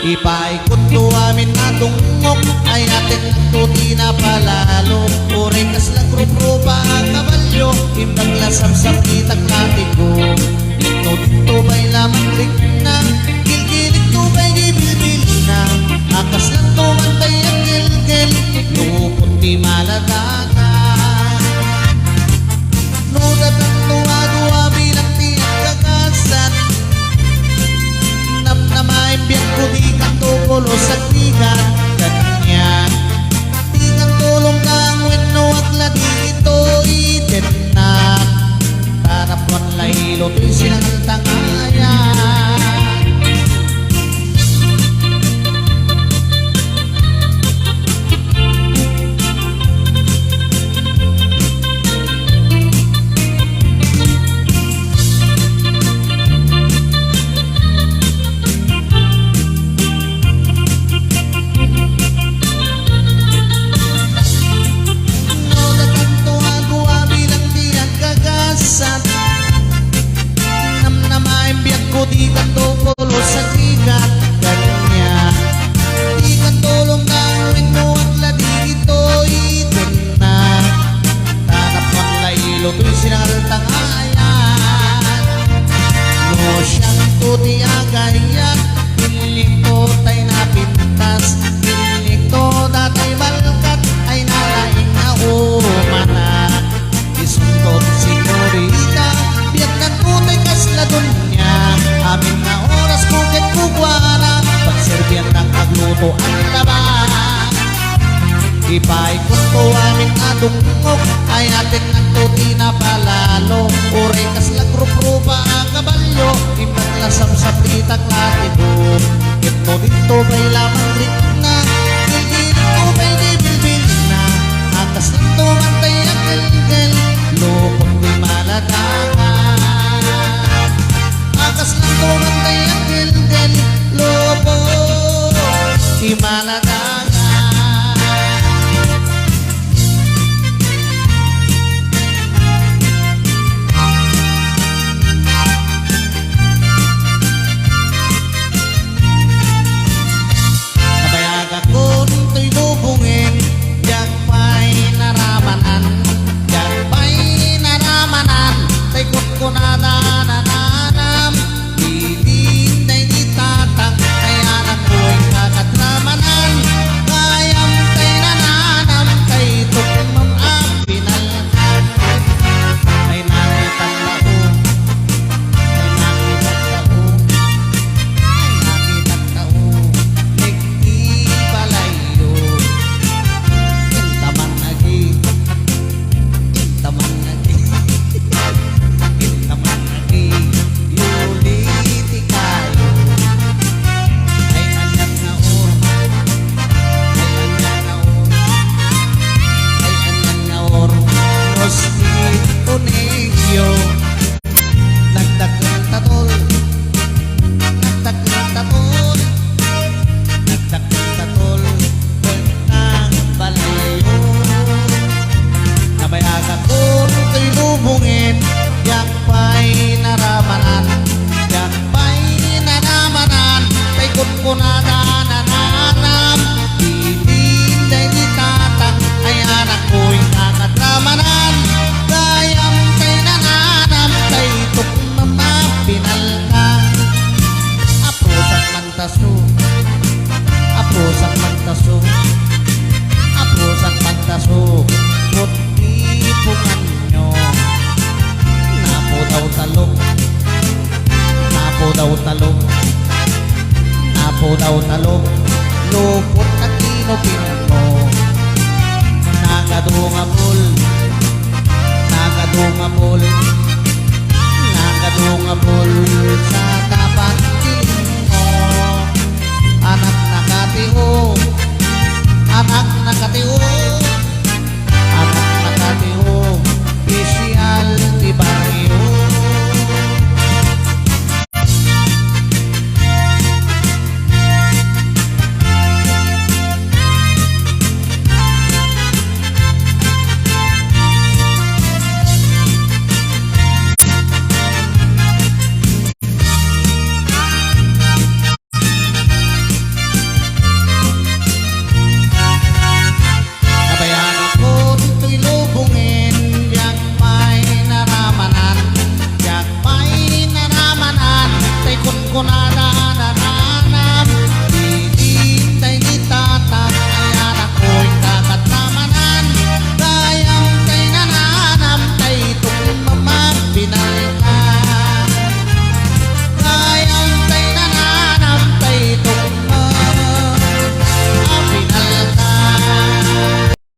Ipaikot ko amin na tungok ay ating nagtuti na palalo. Uray kas lang grupo pa ang kabalyo, imbag lasam sa pitag latigo. Dito ba'y lamang lik na, gilgilig to ba'y gibilbil na. Akas lang tumantay ang gilgil, lupot di maladaga. Nudat ang tuwa-duwa bilang tiyang kagasan. Namnamain biyak ko di kang tukulo sa tigan. Ganyan di kang tulong kang wino at lagi ito itin na. Tarapuan lahilo to'y silang tangayan. Namnamain biyak ko di ka tukulo sa tigat. Ganyan di ka tulong na wino at ladi ito itin na. Tarapuan lahilo to'y sinaltang ayan. No siyang tuti agayan, piling ko tay napintas. Piling ko datay balkat ay nalaing na umana. Isundot sigurita biyak nagkutay kasladon niya. Amin na oras kukit kukwana, pagserbihan ng agluto ang laban. Ipaikot ko amin atungok ay ating nagtuti na palalo. Uray kas lagrup-rupa ang kabalyo, imbag lasam sa pitag latigo. Ito dito ba'y lamang rik na, gilgilig ko ba'y gibilbil na. Atas lang tumantay ang gilgil, lupot di maladaga. Akas lang tumantay ang gilgil, lupot di maladaga. Nabayag ako nito'y lubungin, yak pa'y naramanan. Yak pa'y naramanan, taikot ko na nananam. Dilin na'y itatang, ay anak ko'y kakadramanan. Kayam kay nananam, kay tukmam ang pinalkan. Ay nakitang tao, ay nakitang tao, ay nakitang tao, nagdi palayo. Intaman lagi, intaman lagi, intaman lagi, yuliti kayo. Ay anyag na or, ay anyag na or, ay anyag na or, Rosito Negyo. Nagdakil tatol, nagdakil tatol, nagdakil tatol, pagkang balayo. Nabayag ako nito'y lubungin, yak pa'y naramanan. Yak pa'y naramanan, taikot ko na nananam. Dilin na'y itatang, ay anak ko'y kakadramanan. Kayam kay nananam, kay tukmam ang pinalkan. Aprosak mantaso, aprosak mantaso, aprosak mantaso, puti pungan nyo. Napo daw talong, napo daw talong, napo daw talong, lupot na kinupin mo. Nagadungabol, nagadungabol, nagadungabol sa tapat piling mo. Anak nakatiho, anak nakatiho, anak nakatiho, pisyal di baryo. ko na